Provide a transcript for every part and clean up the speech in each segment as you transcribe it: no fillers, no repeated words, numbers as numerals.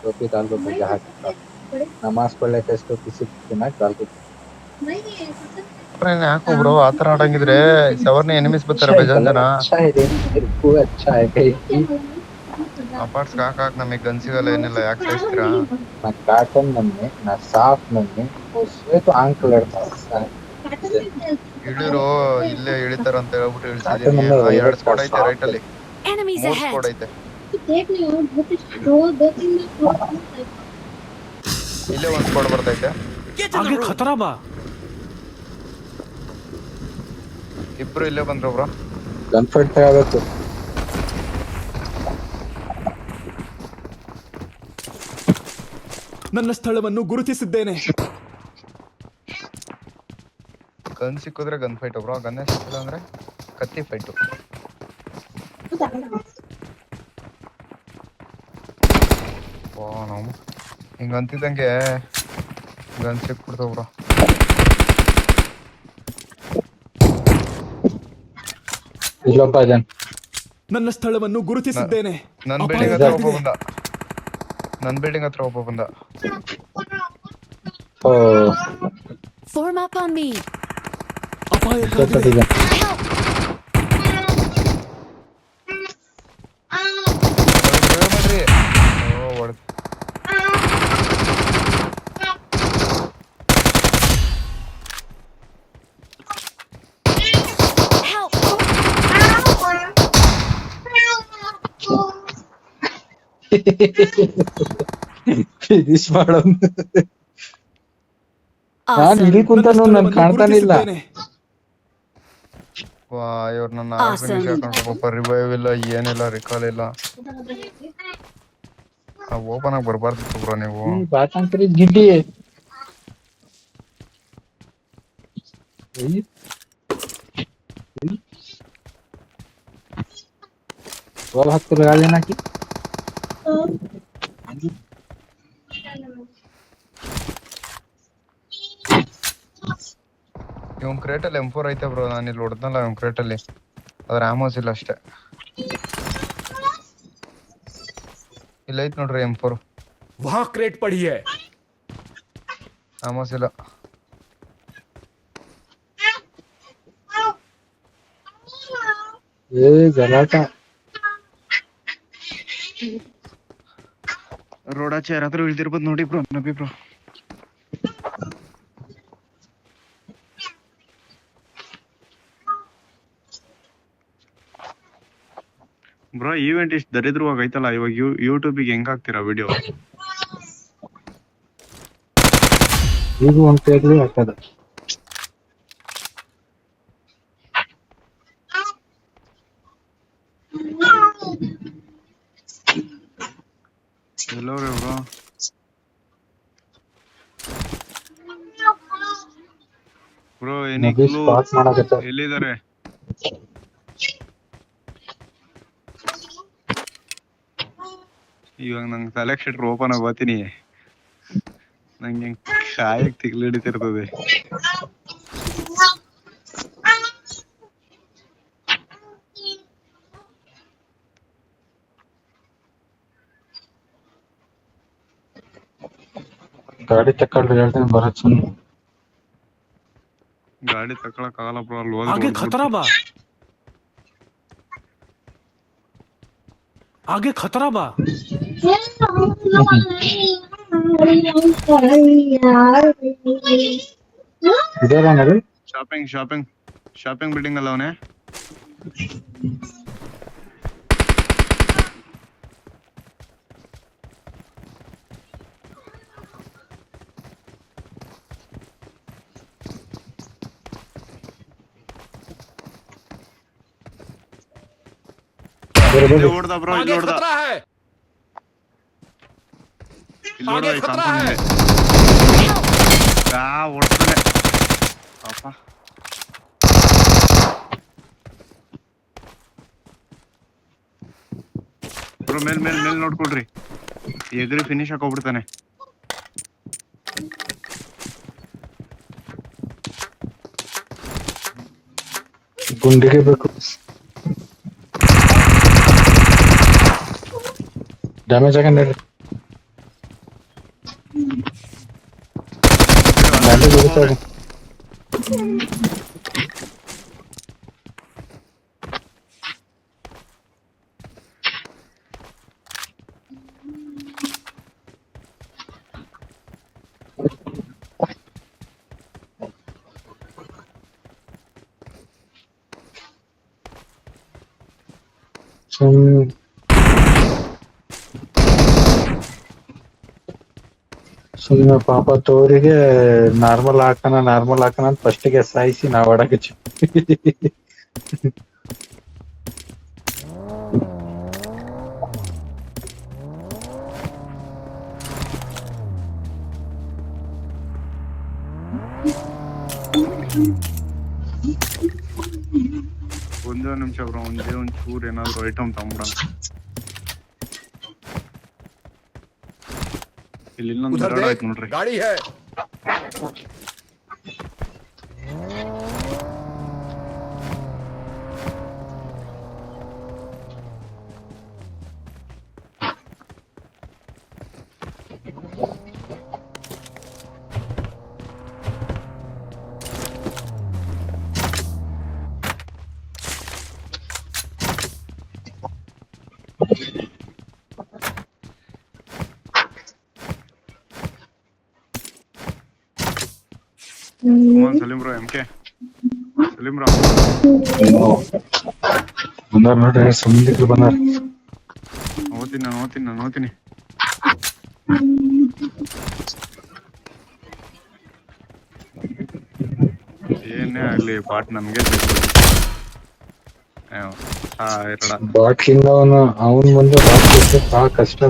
टोपी डाल दो मुझे हाथ का नमाज पढ़ लेते इस टोपी सिर्फ ना डाल दो ಯಾಕೋ ಬ್ರೋ ಆತರ ಆಡಂಗಿದ್ರೆ ಸವರ್ನ ಎನಿಮಿಸ್ ಬರ್ತಾರೆ ಬೇಜಾನ್ ಜನ अच्छा है रे मेरे को अच्छा है कहीं ಅಪಾರ್ಟ್ಸ್ ಹಾಕಾಕ್ ನಮಗ್ ಗನ್ ಸಿಗಲ್ಲ ಏನಿಲ್ಲ ಯಾಕೆ ಸಾಯಿಸ್ತೀರಾ ना काटन नन्ने ना साफ नन्ने उसमें तो आंख लड़ता है ಇಳಿರೋ ಇಲ್ಲೇ ಇಳಿತಾರ ಅಂತ ಹೇಳ್ಬಿಟ್ಟು काटन ಇಳಿಸಿದೀನಿ नन्ने ಆ वेलवेट 2 का ಸ್ಕ್ವಾಡ್ ಐತೆ ರೈಟ್ सॉफ्ट ಅಲ್ಲಿ Enemies 3 ahead! ಸ್ಕ್ವಾಡ್ ಐತೆ ಇಲ್ಲೇ 1 ಸ್ಕ್ವಾಡ್ ಬರ್ತೈತೆ आगे खतरा बा ಇಬ್ರು ಇಲ್ಲೇ ಬಂದ್ರು ಬ್ರೋ गन फाइट ತರಬೇಕು ನನ್ನ ಸ್ಥಳವನ್ನು ಗುರುತಿಸಿದ್ದೇನೆ ಗನ್ ಸಿಕ್ಕಿದ್ರೆ ಗನ್ ಫೈಟ್ ಬ್ರೋ ಗನ್ನೇ ಸಿಕ್ಕಿಲ್ಲ ಅಂದ್ರೆ ಕತ್ತಿ ಫೈಟು ಓ ನಾವು ಹಿಂಗ ಅಂತಿದ್ದಂಗೆ ಗನ್ ಸಿಕ್ಬಿಡ್ತಾವ ಬ್ರೋ ಇಲ್ಲೊಬ್ಬ ಜನ್ ನನ್ನ ಸ್ಥಳವನ್ನು ಗುರುತಿಸಿದ್ದೇನೆ ನನ್ನ ಬಿಲ್ಡಿಂಗ್ ಹತ್ರ ಒಬ್ಬ ಬಂದ ನನ್ನ ಬಿಲ್ಡಿಂಗ್ ಹತ್ರ ಒಬ್ಬ ಬಂದ ಓ Form up on me! ಅಪಾಯಕಾರಿದೆ ಮಾಡ್ರಿ ಓ ಹೊಡೆದ್ Help! ಫಿನಿಶ್ ಮಾಡೋದು ನಾನು Awesome! ಇಲ್ಲಿ ಕುಂತನು ನನ್ ಕಾಣ್ತಾನೆ ಇಲ್ಲ ವಾ ಇವ್ರು ನನ್ನ Awesome. ಫಿನಿಶ್ ಹಾಕೊಂಡು ಪಾಪ ರಿವೈವ್ ಇಲ್ಲ ಏನಿಲ್ಲ ರಿಕಾಲ್ ಇಲ್ಲ ಓಪನ್ ಆಗಿ ಬರ್ಬಾರ್ದಿತ್ತು ಬ್ರೋ ನೀವು बात अंकरी गिड्डी है वो हाथ को लगा लेना कि ಇವ್ನ್ ಕ್ರೇಟಲ್ಲಿ M4 ಐತೆ ಬ್ರೋ ನಾನು ಇಲ್ಲಿ ಹೊಡೆದ್ನಲ್ಲ ಇವ್ನ್ ಕ್ರೇಟಲ್ಲಿ ಅದ್ರ ಆಮೋಸ್ ಇಲ್ಲ ಅಷ್ಟೇ ಇಲ್ಲ ಐತ್ ನೋಡ್ರಿ M4 वहाँ क्रेट पड़ी है ಆಮೋಸ್ ಇಲ್ಲ ये गलाटा ರೋಡಾಚೆ ಯಾರಾದ್ರೂ ಇಳ್ದಿರ್ಬೋದು ನೋಡಿ bro Nabi bro bro event ಇಷ್ಟು ದರಿದ್ರವಾಗಿ ಐತಲ್ಲ ಇವಾಗ ಯೂಟ್ಯೂಬಿಗೆ ಹೆಂಗ್ ಹಾಕ್ತೀರಾ ವಿಡಿಯೋ ಈಗ ಒಂದು ಪೇಜ್ಲಿ ಹಾಕದ ಎಲ್ಲವ್ರೆ ಬ್ರೋ ಬ್ರೋ ಎನಿ ನಬಿ ಕ್ಲೂ ಸ್ಪಾಟ್ ಮಾಡಕತ್ತ ಎಲ್ಲಿದ್ದಾರೆ ಇವಾಗ ನಂಗೆ ಸೆಲೆಕ್ಟ್ ಶೀಟರ್ ಓಪನ್ ಆಗಿ ಬರ್ತೀನಿ ನಂಗೆ ಕಾಯಕ್ ತಿಗ್ಲಿಡಿತಿರ್ತದೆ ಗಾಡಿ ತಕೊಂಡ್ರೆ ಹೇಳ್ತೇನೆ ಬರತ್ ಸುಮ್ಮನೆ ಗಾಡಿ ತಕೊಳಕ್ ಆಗಲ್ಲ ಬ್ರೋ ಅಲ್ಲಿ आगे खतरा बा आगे खतरा बा ಇದೇನಾ Nabi shopping shopping shopping building ಅಲ್ಲ ಅವನೇ ಓಡ್ದ ಬ್ರೋ ಇಲ್ಲಿ आगे ಓಡ್ದ खतरा है ಇಲ್ಲಿ ಓಡ್ದ आगे ಈ खतरा ಕಾಂಪೌಂಡ್ है ಓಡ್ತಾನೆ ಪಾಪ ಬ್ರೋ ಮೇಲ್ ಮೇಲ್ ಮೇಲ್ ನೋಡ್ಕೊಳ್ರಿ ಎಗ್ರಿ ಫಿನಿಶ್ ಹಾಕೋಗ್ಬಿಡ್ತಾನೆ ಗುಂಡಿಗೆ ಬೇಕು ಡ್ಯಾಮೇಜ್ ಆಗಂಡ್ರಿ ಬ್ಯಾಂಡೇಜ್ ಹೊಡಿತಾರೆ. ಸುಮ್ಮನೆ ಪಾಪ ತೋರಿಗೆ ನಾರ್ಮಲ್ ಹಾಕಣ ಅಂತ ಫಸ್ಟಿಗೆ ಸಾಯಿಸಿ ನಾವ್ ಆಡಕಚ್ಚಿ. ಒಂದೇ ನಿಮಿಷ ಬ್ರೋ, ಒಂಚೂರು ಏನಾದ್ರು ಐಟಮ್ ತಗೊಂಬಿಡೋಣ. ಇಲ್ಲಿ ಇನ್ನೊಂದು उधर ಗಿಡ देख ಆಯ್ತು ನೋಡ್ರಿ. गाड़ी है Salim bro, MK Salim bro ಬಂದಾರ ನೋಡ್ರಿ, ಸುಮ್ಮನೆ ಬಂದಾರ. ನೋಡ್ತೀನಿ. ಏನೇ ಆಗ್ಲಿ ಪಾಟ್ ನಮ್ಗೆ ಬಾಟ್ಲಿಂದ ಅವನ್ ಮುಂದೆ ಬಾಟ್ ಬಹಳ ಕಷ್ಟ.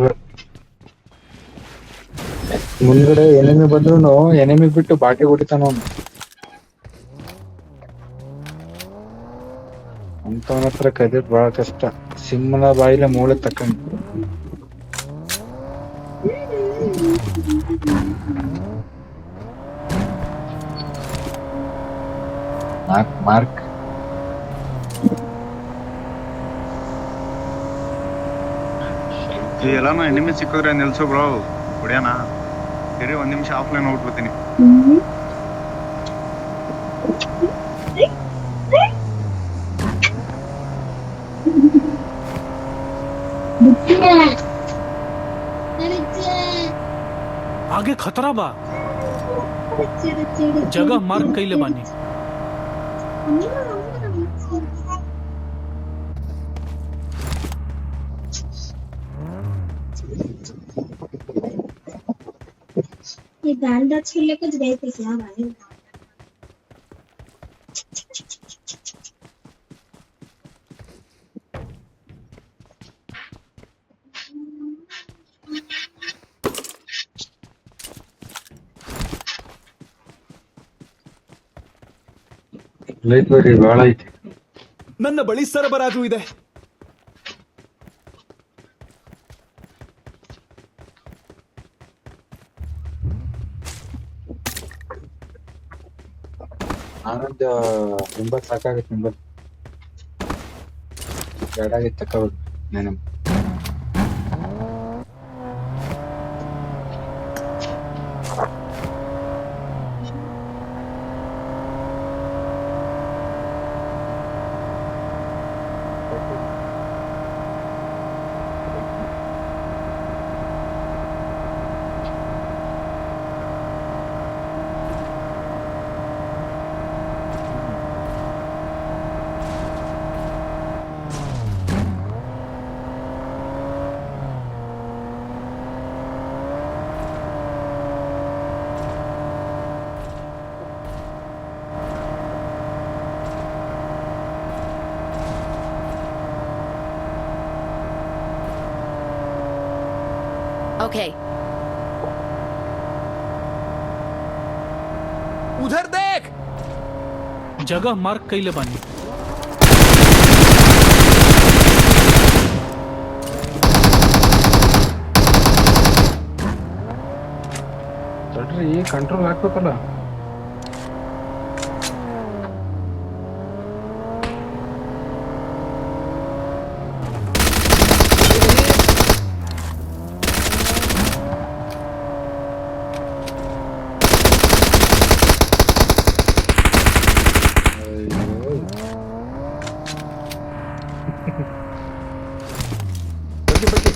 ಮುಂದ್ಗಡೆ ಎನಿಮಿ ಬಂದ್ರು ಎನಿಮಿ ಬಿಟ್ಟು ಬಾಟಿ ಹೊಡಿತಾನ ಅವನು. ಅಂತವನ ಹತ್ರ ಕದಿಯೋದ್ ಬಹಳ ಕಷ್ಟ. ಸಿಂಹನ ಬಾಯಿಲೆ ಮೂಳೆ ತಕ್ಕಂಡು. ಮಾರ್ಕ್ ಎಲ್ಲಾನು ಎನಿಮಿ ಸಿಕ್ಕಿದ್ರೆ ನಿಲ್ಸು ಬ್ರೋ, ಹೊಡ್ಯಾನ. ಸರಿ, ಒಂದ್ ನಿಮಿಷ ಆಫ್ಲೈನ್ ಹೋಗ್ಬಿಡ್ತೀನಿ. आगे खतरा बा जगह मार्क कइले बानी ये गांडा छीले कुछ देते क्या भाई ಲೈಟ್ ಬರಿ ಬಹಳ ಐತಿ. ನನ್ನ ಬಳಿ ಸರಬರಾಜು ಇದೆ. ಆನಂದ್ ನಿಂಬತ್ ಸಾಕಾಗತ್ತೆ. ನಿಂಬತ್ ಎರಡಾಗಿ ತಕೋಬೇಕು ನಾನು. Okay. उधर देख जगह मार्क कइले बानी. ತಡ್ರಿ, ಕಂಟ್ರೋಲ್ ಹಾಕ್ಬೇಕಲ್ಲ. ಬಗ್ಗಿ ಬಗ್ಗಿ.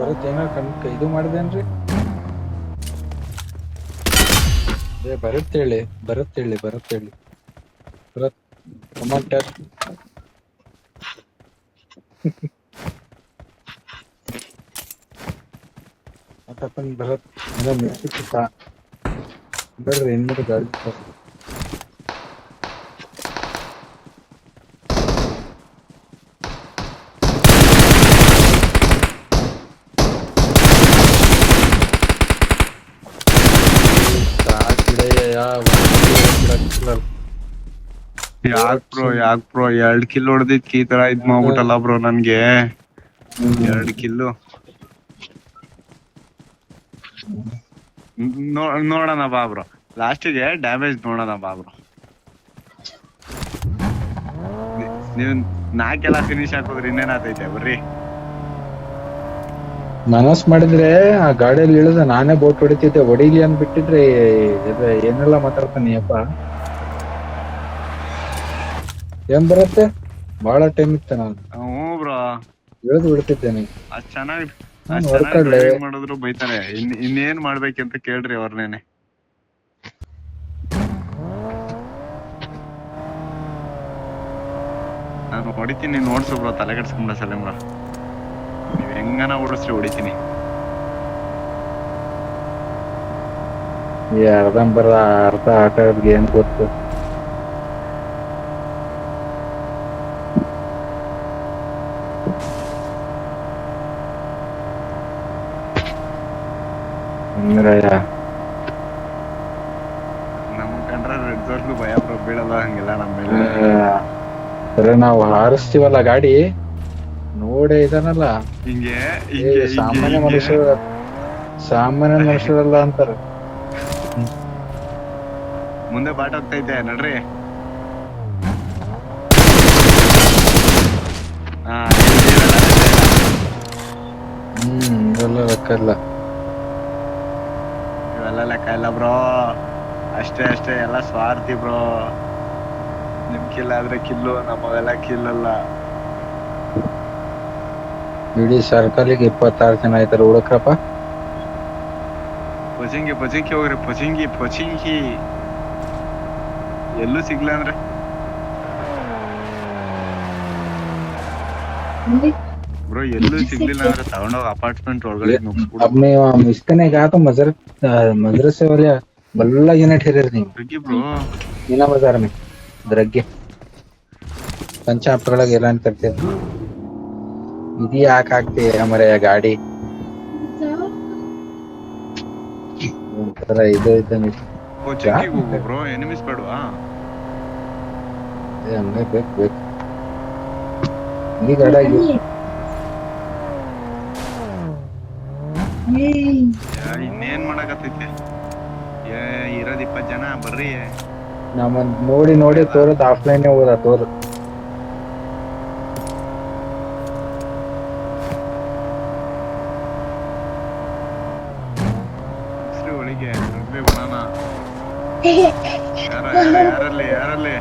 ಬರತ್ ಏನೋ ಇದು ಮಾಡಿದೇನ್ರಿ? ಬರುತ್ತೇಳಿ ಬರತ್ ಕಮಾಂಡ್ ಟಚ್. ಮತ್ತಪ್ಪನ್ ಬರತ್ ಬರ್ರಿ ಇನ್ನೊಂದು ಗಾಡಿ. ಯಾಕ್ ಬ್ರೋ 2 ಕಿಲ್ ಹೊಡೆದಿದ್ಕೆ ಈ ತರ ಇದ್ ಮಾಡ್ಬಿಟ್ಟಲ್ಲ ಬ್ರೋ ನನ್ಗೆ. 2 ಕಿಲ್ಲು ನೋಡೋಣ ಬಾ ಬ್ರೋ, ಲಾಸ್ಟಿಗೆ ಡ್ಯಾಮೇಜ್ ನೋಡೋಣ ಬಾ ಬ್ರೋ. ನೀವ್ 4 ಫಿನಿಶ್ ಹಾಕೋದ್ರಿ ಇನ್ನೇನಾತೈತೆ ಬರ್ರಿ. ಮನಸ್ ಮಾಡಿದ್ರೆ ಆ ಗಾಡಿಯಲ್ಲಿ ಇಳಿದ ನಾನೇ ಬೋಟ್ ಹೊಡಿತಿದ್ದೆ. ಹೊಡಿಲಿ ಅಂದ್ಬಿಟ್ಟಿದ್ರೆ ಏನೆಲ್ಲ ಮಾತಾಡ್ತಾನೆ ಅಪ್ಪ. ಏನ್ ಬರುತ್ತೆ, ಬಹಳ ಟೈಮ್ ಇತ್ತು. ನಾನು ಹ್ಞೂ ಬ್ರೋ ಇಳಿದು ಬಿಡ್ತಿದ್ದೇನೆ. ಅಷ್ಟ್ ಚೆನ್ನಾಗಿ ಹೊಡ್ಕೊಳ್ಳೆ ಮಾಡಿದ್ರು ಬೈತಾರೆ. ಇನ್ನೇನ್ ಮಾಡ್ಬೇಕಂತ ಕೇಳ್ರಿ ಅವ್ರನೇನೆ. ನಾನು ಹೊಡಿತೀನಿ ನೋಡ್ಸು ಬ್ರೋ, ತಲೆ ಕೆಡ್ಸ್ಕೊಂಡ ಸಲೀಮ್ ಬ್ರೋ. ನೀವ್ ಹೆಂಗನ ಓಡಿಸ್ರಿ ಹೊಡಿತೀನಿ. ಈ ಅರ್ಧಂಬರ್ಧ ಅರ್ಧ ಆಟ ಏನ್ ಗೊತ್ತು. ನಮ್ ಕಂಡ್ರೆ ರೆಡ್ ಝೋನ್ ಭಯ ಬ್ರೋ, ಬೀಳಲ್ಲ ಹಂಗೆಲ್ಲ ನಮ್ಮ ಮೇಲೆ. ಸರಿ ನಾವು ಹಾರಿಸ್ತೀವಲ್ಲ ಗಾಡಿ ನೋಡೇ ಇದಾನಲ್ಲ, ಹಿಂಗೆ ಸಾಮಾನ್ಯ ಮನುಷ್ಯರಲ್ಲ ಅಂತಾರ. ಮುಂದೆ ಬಾಟ್ ಹೋಗ್ತೈತೆ ನಡ್ರಿ. ಇವೆಲ್ಲ ಲೆಕ್ಕ ಇಲ್ಲ, ಇವೆಲ್ಲ ಲೆಕ್ಕ ಇಲ್ಲ ಬ್ರೋ. ಅಷ್ಟೇ ಎಲ್ಲ ಸ್ವಾರ್ಥಿ ಬ್ರೋ. ನಿಮ್ ಕಿಲ್ ಆದ್ರೆ ಕಿಲ್ಲು, ನಮ್ಮವೆಲ್ಲ ಕಿಲ್ ಅಲ್ಲ. ಇಡೀ ಸರ್ಕಲಿಗೆ 26 ಜನ ಆಯ್ತಾರ ಹುಡುಕ್ರಪ್ಪ. ಪಚಿಂಗಿ ಹೋಗ್ರಿ, ಪಚಿಂಗಿ ಎಲ್ಲೂ ಸಿಗ್ಲ ಅಂದ್ರೆ. ಬ್ರೋ ಎಲ್ಲೂ ಸಿಗ್ಲಿಲ್ಲ ಅಂದ್ರೆ ತಗೊಂಡೋಗ ಅಪಾರ್ಟ್ಮೆಂಟ್ ಒಳಗಡೆ ನುಗ್ಸ್ಬಿಡು. अब मैं इसका नहीं कहा तो मदरसे वाले बल्ला यूनिट है नहीं ಬ್ರೋ. मीना बाजार में द्रग्य पंचायत एलान करते इदी हाकते हमारे ಗಾಡಿ ಒಂಥರ ಇದು ಇದ್ದಂಗೆ. ಪಚಿಂಗಿಗೆ ಹೋಗು ಬ್ರೋ, ಎನಿಮಿಸ್ ಬೇಡವಾ? ಹಂಗೆ ಬೇಕು ಈ ಗಾಡಿ. ಇನ್ನೇನ್ ಮಾಡಕತ್ತೈತೆ? ಇರೋದ್ 20 ಜನ ಬರ್ರಿ. ನಮ್ಮ ನೋಡಿ ತೋರದ್ ಆಫ್ಲೈನ್ ಹೋದ ತೋರ್. ಒಳಗೆ ಬಣಾನ ಯಾರಲ್ಲಿ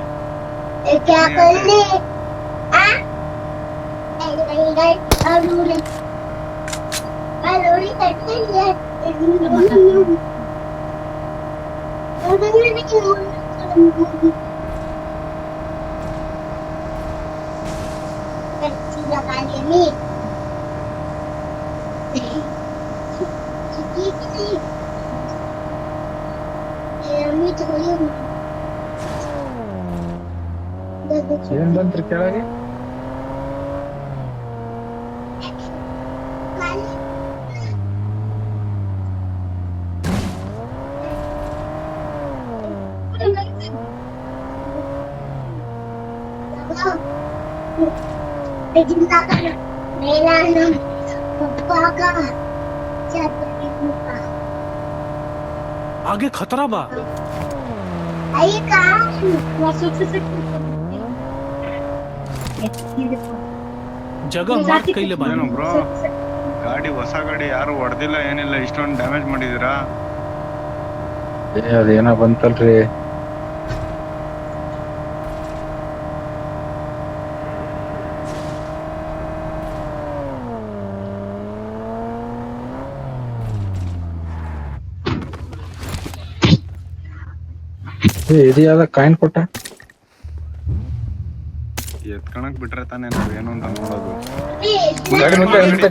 क्या करने लोरी करते हैं लगा लेनी ಏನ್ ಬಂತ್ರಿ ಕೆಳಗೆ? मेरा नाम पप्पा का आगे खतरा बा। आई कहाँ जगह मार्क कैले ಏನು बानी ಬ್ರೋ ಗಾಡಿ ಹೊಸ ಗಾಡಿ ಯಾರು ಹೊಡೆದಿಲ್ಲ ಏನಿಲ್ಲ ಇಷ್ಟೊಂದು ಡ್ಯಾಮೇಜ್ ಮಾಡಿದೀರಾ ಅದೇನೋ ಬಂತಲ್ರಿ. ಇದು ಯಾವ್ದ ಕಾಯಿನ್ ಕೊಟ್ಟ? ಎತ್ಕಣಕ್ ಬಿಟ್ರೆ ತಾನೇ ನಾವ್ ಏನು ಅಂತ ನೋಡೋದು.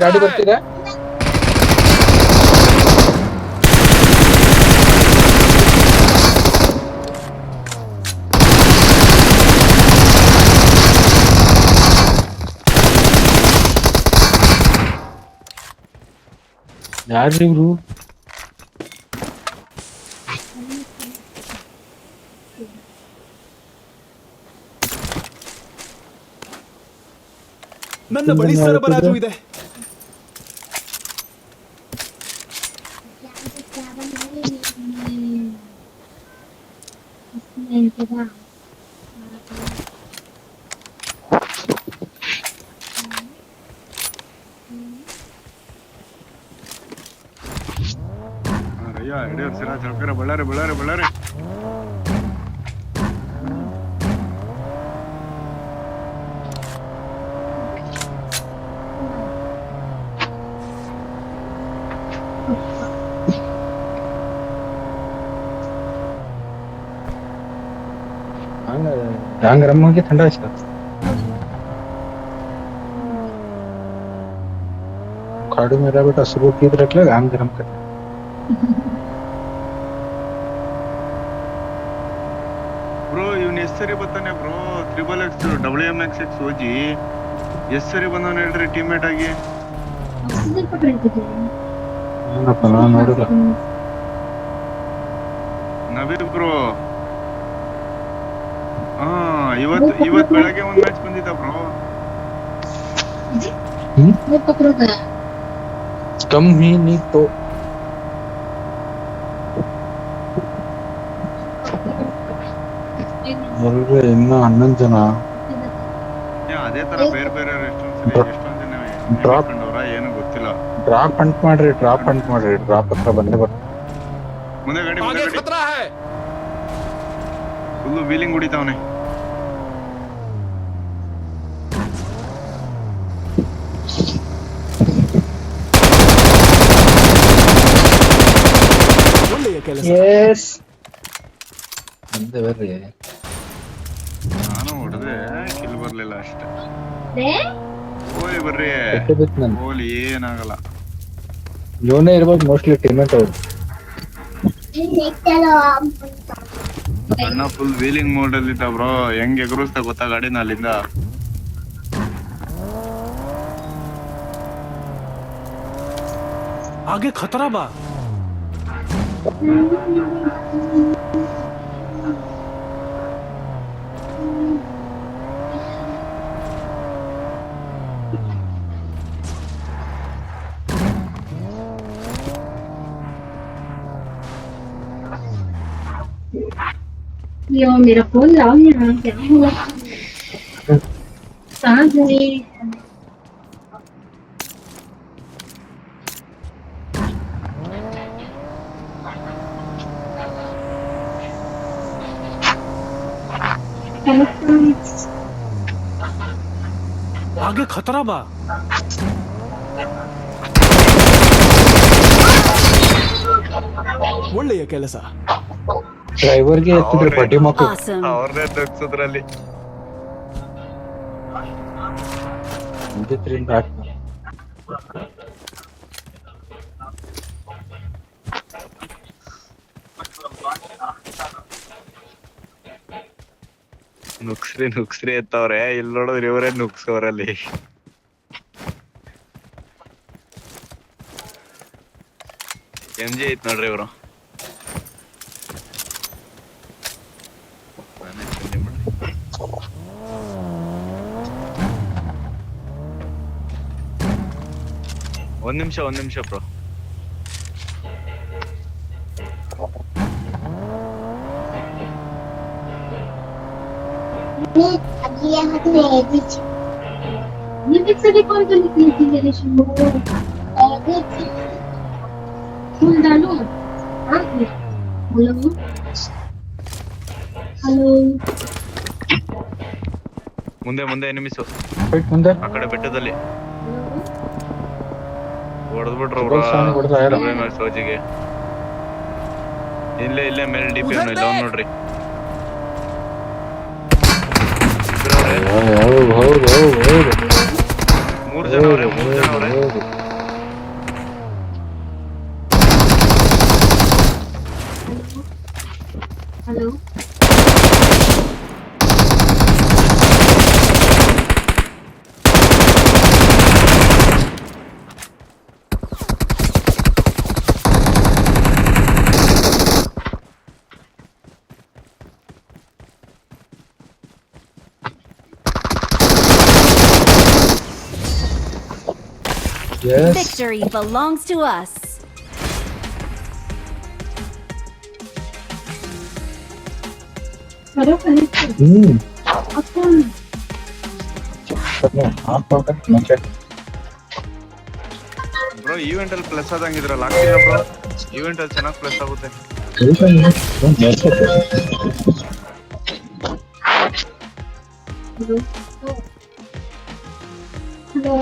ಗಾಡಿ ಬರ್ತಿದೆ. ಯಾರು ಇವ್ರು? ನನ್ನ ಬಳಿ ಸರಬರಾಜು ಇದೆ. ಅಯ್ಯ ಹಿಡಿಯೋರು ಸಿರಾಜ್ ಹೇಳ್ಕರ ಬಳ್ಳಾರಿ ಬಳ್ಳಾರಿ ಬಳ್ಳಾರಿ डांग गरम हो गया ठंडा इसका खाड़ू मेरा बेटा सुबह की रख ले आम गरम कर ಬ್ರೋ ಇವ್ನ ಎಷ್ಟ್ ಸರಿ ಬರ್ತಾನೆ ಬ್ರೋ XXX WMXX ಓಜಿ ಎಷ್ಟ್ ಸರಿ ಬಂದವನ ಹೇಳ್ರಿ ಟೀಮ್ಮೇಟ್ ಆಗಿ ನೋಡಿಲ್ಲ ನವೀನ್ ಬ್ರೋ ಹಾ ಇವತ್ ಬೆಳಗ್ಗೆ ಒಂದ್ ಮ್ಯಾಚ್ ಬಂದಿದ್ದ ಬ್ರೋ कम ही नहीं तो ಇನ್ನು 11 ಜನ ಅದೇ ತರ ಬೇರೆ ಬೇರೆ ಎಷ್ಟೊಂದ್ ಜನ ಡ್ರಾಪ್ ಏನು ಗೊತ್ತಿಲ್ಲ ಡ್ರಾಪ್ ಹಂಟ್ ಮಾಡ್ರಿ ಡ್ರಾಪ್ ಹತ್ರ ಬಂದೇ ಬರ್ತಾರೆ ಮುಂದೆ ಗಾಡಿ आगे खतरा है. ಫುಲ್ಲು ವೀಲಿಂಗ್ ಹೊಡಿತಾವನೆ ಒಳ್ಳೆಯ ಕೆಲಸ. ಯೆಸ್ ಬಂದೆ ಬರ್ರಿ ನಾನು ಹೊಡೆದೆ ಕಿಲ್ ಬರ್ಲಿಲ್ಲ ಅಷ್ಟೇ ಓಲಿ ಬರ್ರಿ ಓಲಿ ಏನಾಗಲ್ಲ ಇವನೇ ಇರ್ಬೋದು ಮೋಸ್ಟ್ಲಿ ಟೀಮೇಟ್ ಅವ್ರು ಅಣ್ಣ ಫುಲ್ ವೀಲಿಂಗ್ ಮೋಡ್ ಅಲ್ಲಿ ಇದ್ದ ಬ್ರೋ ಹೆಂಗ್ ಎಗರಿಸ್ತಾ ಗೊತ್ತಾ ಗಾಡಿನ ಅಲ್ಲಿಂದ आगे खतरा बा यो मेरा फोन लाओ यहाँ क्या हुआ सांस नहीं आगे खतरा बा ಒಳ್ಳೆಯ ಕೆಲಸ. ಡ್ರೈವರ್ಗೆ ಎತ್ತಿದ್ರೆ ಪಟ್ಟಿ ಮಕ್ಕಳು Awesome. ಅವ್ರನ್ನೇ ತಗ್ಸೋದ್ರಲ್ಲಿ ಮುಗಿತ್ರಿಂದ ಆಗ್ತದೆ ನುಕ್ಸ್ರಿ ಎತ್ತವ್ರೆ ಇಲ್ಲಿ ನೋಡಿದ್ರೆ ಇವರೇ ನುಗ್ಸೋರಲ್ಲಿ MG ಐತ್ ನೋಡ್ರಿ ಇವರು ಒಂದ್ ನಿಮಿಷ ಬ್ರೋ अभी यहाँ पे लिमिट से भी कॉल कर लेती थी मेरे शुरू फुल डालो हाँ हेलो हेलो ಮುಂದೆ ಮುಂದೆ ಎನಿಮಿಸ್ ಫೈಟ್ ಮುಂದೆ ಆ ಕಡೆ ಬೆಟ್ಟದಲ್ಲಿ ಹೊಡೆದ್ಬಿಟ್ರು ಸಾನಿ ಹೊಡೆದ ಯಾರು ಸೋಜಿಗೆ ಇಲ್ಲೇ ಇಲ್ಲೇ ಮೇಲೆ ಡಿಪಿ ಅವನು ಇಲ್ಲ ಅವ್ನು ನೋಡ್ರಿ ಹೌದು ಹೌದು ಹೌದು ಹೌದು 3 ಜನ ಅವ್ರೆ 3 ಜನ ಅವ್ರೆ hello Yes. Victory belongs to us. करो कनेक्ट अपन ಬ್ರೋ ಈವೆಂಟ್ ಅಲ್ಲಿ ಪ್ಲಸ್ ಆದಂಗಿದ್ರಲ್ಲ ಆಗ್ತಿಲ್ಲ ಬ್ರೋ ಈವೆಂಟ್ ಅಲ್ಲಿ ಚೆನ್ನಾಗಿ ಪ್ಲಸ್ ಆಗುತ್ತೆ हेलो हेलो